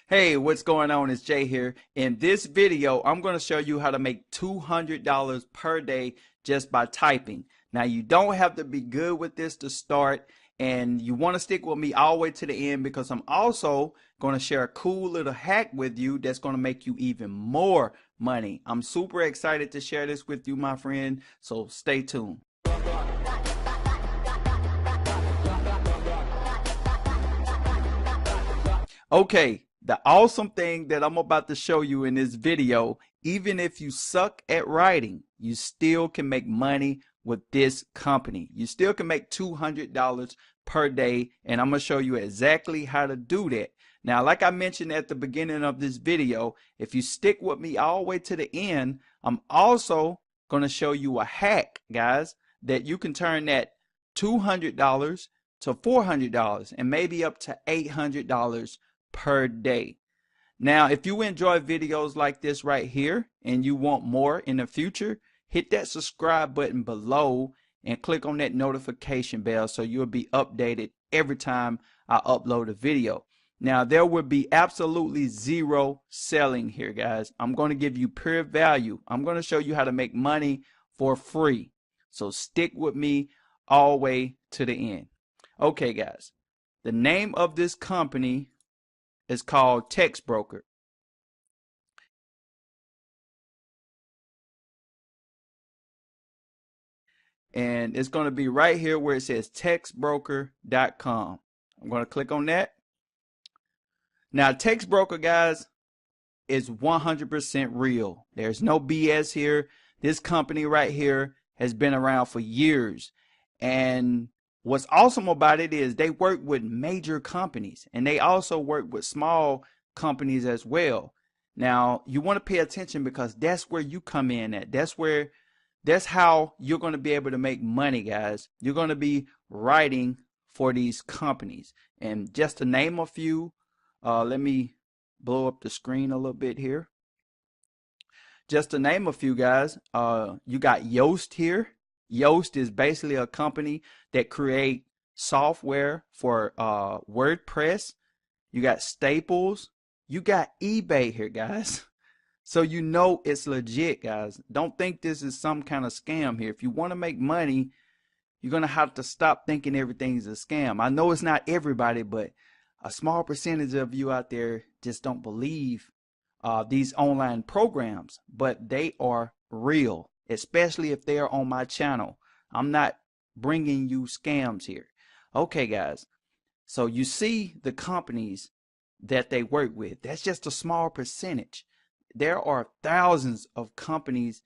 Hey, what's going on? It's Jay here. In this video, I'm going to show you how to make $200 per day just by typing. Now, you don't have to be good with this to start, and you want to stick with me all the way to the end because I'm also going to share a cool little hack with you that's going to make you even more money. I'm super excited to share this with you, my friend, so stay tuned. Okay, the awesome thing that I'm about to show you in this video, even if you suck at writing, you still can make money with this company. You still can make $200 per day, and I'm going to show you exactly how to do that. Now, like I mentioned at the beginning of this video, if you stick with me all the way to the end, I'm also going to show you a hack, guys, that you can turn that $200 to $400 and maybe up to $800 per day. Now, if you enjoy videos like this right here and you want more in the future, hit that subscribe button below and click on that notification bell so you'll be updated every time I upload a video. Now, there will be absolutely zero selling here, guys. I'm going to give you pure value. I'm going to show you how to make money for free. So stick with me all the way to the end. Okay, guys. The name of this company is called Text Broker. And it's going to be right here where it says textbroker.com. I'm going to click on that. Now, Text Broker, guys, is 100% real. There's no BS here. This company right here has been around for years. And what's awesome about it is they work with major companies and they also work with small companies as well. Now, you want to pay attention because that's where you come in at. That's how you're going to be able to make money, guys. You're going to be writing for these companies. And just to name a few, let me blow up the screen a little bit here. Just to name a few, guys, you got Yoast here. Yoast is basically a company that create software for WordPress. You got Staples. You got eBay here, guys. So you know it's legit, guys. Don't think this is some kind of scam here. If you want to make money, you're going to have to stop thinking everything's a scam. I know it's not everybody, but a small percentage of you out there just don't believe these online programs, but they are real, especially if they are on my channel. I'm not bringing you scams here. Okay, guys. So you see the companies that they work with. That's just a small percentage. There are thousands of companies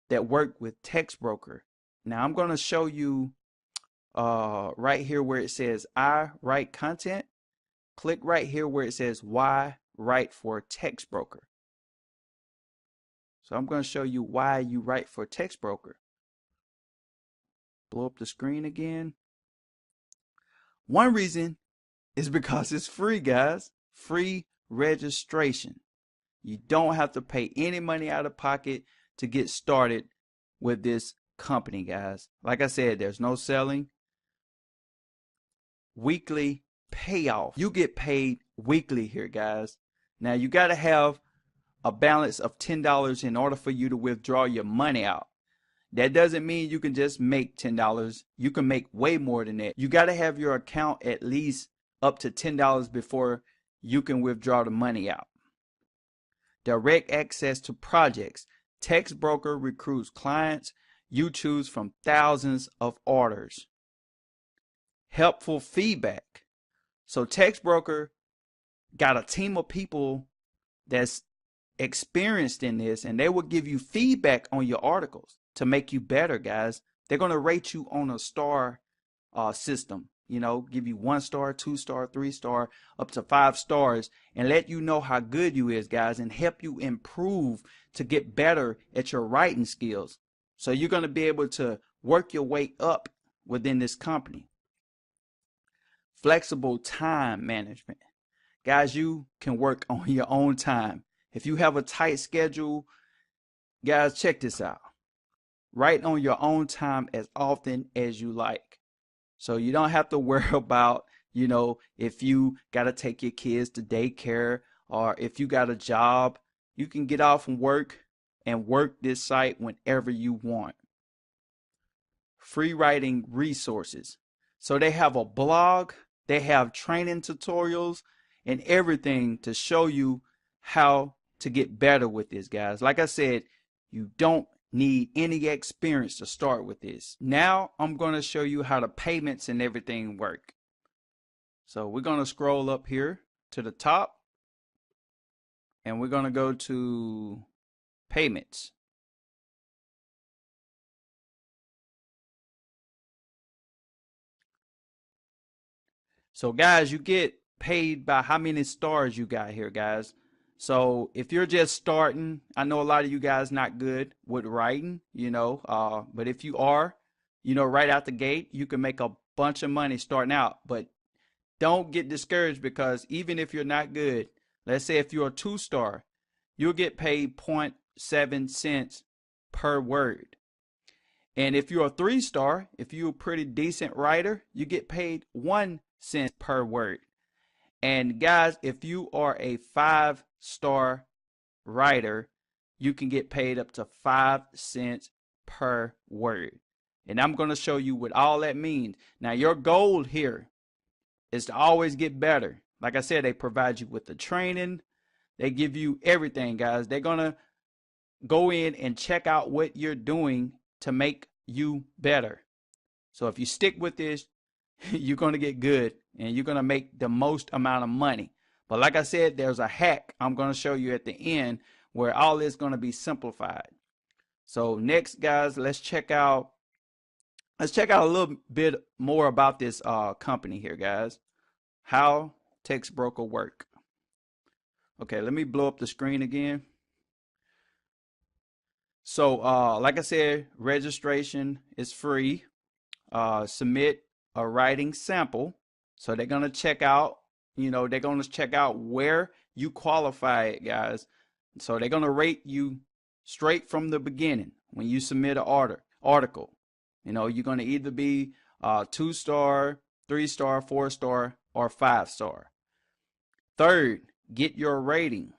that work with Text Broker. Now I'm going to show you right here where it says I write content. Click right here where it says why write for Text Broker. So I'm going to show you why you write for Text Broker. Blow up the screen again. One reason is because it's free, guys. Free registration. You don't have to pay any money out of pocket to get started with this company, guys. Like I said, there's no selling. Weekly payoff. You get paid weekly here, guys. Now you got to have a balance of $10 in order for you to withdraw your money out. That doesn't mean you can just make $10. You can make way more than that. You got to have your account at least up to $10 before you can withdraw the money out. Direct access to projects. Text Broker recruits clients. You choose from thousands of orders. Helpful feedback. So Text Broker got a team of people that's experienced in this, and they will give you feedback on your articles to make you better, guys. They're going to rate you on a star system. You know, give you 1 star, 2 star, 3 star, up to 5 stars, and let you know how good you is, guys, and help you improve to get better at your writing skills. So you're going to be able to work your way up within this company. Flexible time management. Guys, you can work on your own time. If you have a tight schedule, guys, check this out. Write on your own time as often as you like. So you don't have to worry about, if you got to take your kids to daycare or if you got a job, you can get off from work and work this site whenever you want. Free writing resources. So they have a blog, they have training tutorials and everything to show you how to get better with this, guys. Like I said, you don't need any experience to start with this. Now I'm going to show you how the payments and everything work. So we're going to scroll up here to the top and we're going to go to payments. So guys, you get paid by how many stars you got here, guys. So if you're just starting, I know a lot of you guys not good with writing, but if you are, right out the gate, you can make a bunch of money starting out. But don't get discouraged, because even if you're not good, let's say if you're a 2-star, you'll get paid 0.7 cents per word. And if you're a 3-star, if you're a pretty decent writer, you get paid 1 cent per word. And guys, if you are a 5-star writer, you can get paid up to 5 cents per word. And I'm going to show you what all that means. Now, your goal here is to always get better. Like I said, they provide you with the training. They give you everything, guys. They're going to go in and check out what you're doing to make you better. So if you stick with this, you're going to get good and you're going to make the most amount of money. But like I said, there's a hack I'm going to show you at the end where all this is going to be simplified. So next, guys, let's check out a little bit more about this company here, guys. How Text Broker work. Okay, let me blow up the screen again. So like I said, registration is free. Submit a writing sample. So they're going to check out, where you qualify it, guys. So they're going to rate you straight from the beginning when you submit an article. You're going to either be 2-star, 3-star, 4-star, or 5-star. Third, get your rating.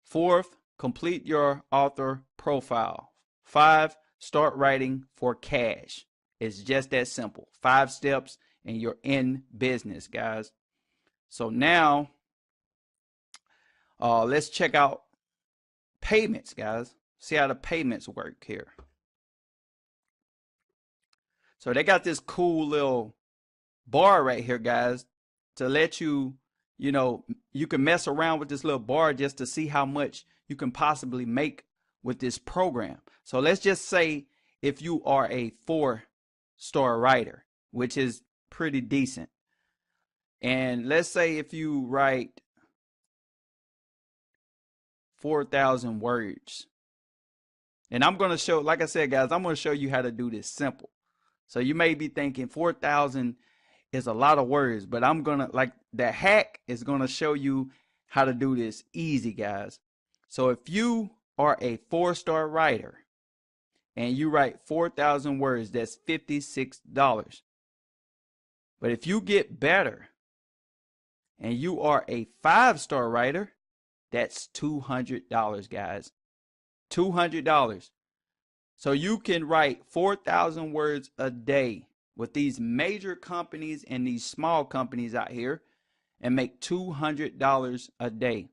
Fourth, complete your author profile. 5, start writing for cash. It's just that simple. 5 steps and you're in business, guys. So now, let's check out payments, guys. See how the payments work here. So they got this cool little bar right here, guys, to let you, you can mess around with this little bar just to see how much you can possibly make with this program. So let's just say if you are a 4-star writer, which is pretty decent. And let's say if you write 4,000 words. And I'm going to show, like I said, guys, I'm going to show you how to do this simple. So you may be thinking 4,000 is a lot of words, but I'm going to, like, the hack is going to show you how to do this easy, guys. So if you are a 4-star writer and you write 4,000 words, that's $56. But if you get better and you are a 5-star writer, that's $200, guys. $200. So you can write 4,000 words a day with these major companies and these small companies out here and make $200 a day.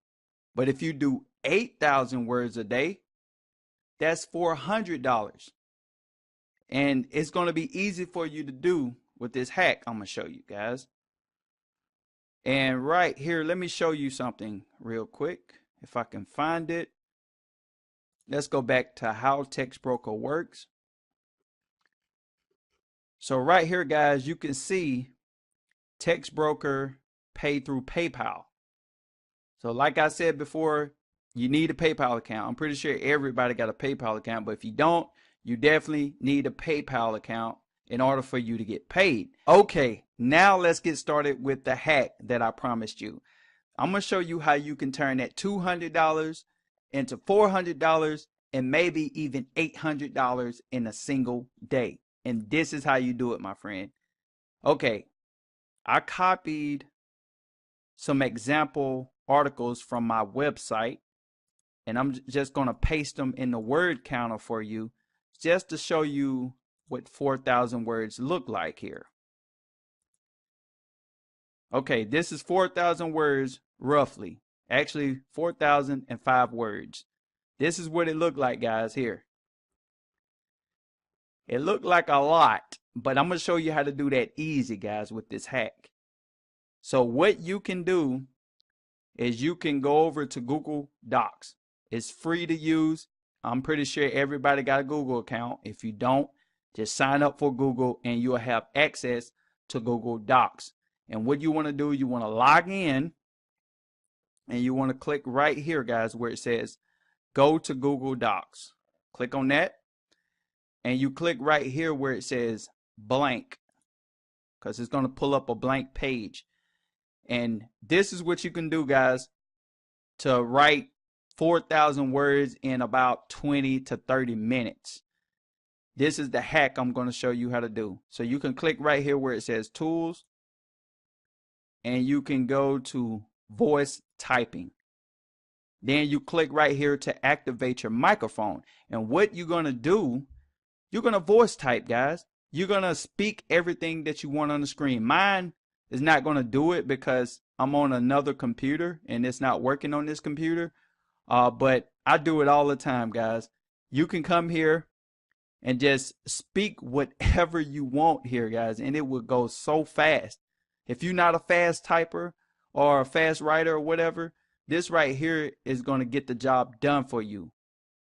But if you do 8,000 words a day, that's $400. And it's going to be easy for you to do with this hack I'm going to show you, guys. And right here, let me show you something real quick. If I can find it. Let's go back to how Text Broker works. So right here, guys, you can see Text Broker pay through PayPal. So like I said before, you need a PayPal account. I'm pretty sure everybody got a PayPal account, but if you don't, you definitely need a PayPal account in order for you to get paid. Okay, now let's get started with the hack that I promised you. I'm going to show you how you can turn that $200 into $400 and maybe even $800 in a single day. And this is how you do it, my friend. Okay, I copied some example articles from my website, and I'm just going to paste them in the word counter for you just to show you what 4,000 words look like here. Okay, this is 4,000 words roughly. Actually, 4,005 words. This is what it looked like, guys, here. It looked like a lot, but I'm going to show you how to do that easy, guys, with this hack. So what you can do is you can go over to Google Docs. It's free to use. I'm pretty sure everybody got a Google account. If you don't, just sign up for Google and you'll have access to Google Docs. And what you want to do, you want to log in and you want to click right here, guys, where it says go to Google Docs. Click on that and you click right here where it says blank, because it's going to pull up a blank page. And this is what you can do, guys, to write 4,000 words in about 20 to 30 minutes. This is the hack I'm going to show you how to do. So you can click right here where it says tools and you can go to voice typing. Then you click right here to activate your microphone. And what you're going to do, you're going to voice type, guys. You're going to speak everything that you want on the screen. Mine is not going to do it because I'm on another computer and it's not working on this computer. But I do it all the time, guys. You can come here and just speak whatever you want here, guys, and it will go so fast. If you're not a fast typer or a fast writer or whatever, this right here is going to get the job done for you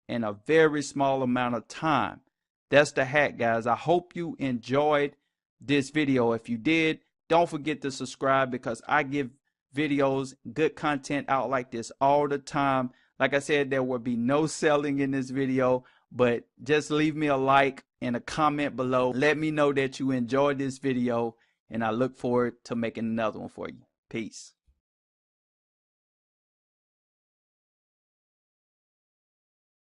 in a very small amount of time. That's the hack, guys. I hope you enjoyed this video. If you did, don't forget to subscribe because I give videos, good content out like this all the time. Like I said, there will be no selling in this video, but just leave me a like and a comment below. Let me know that you enjoyed this video, and I look forward to making another one for you. Peace.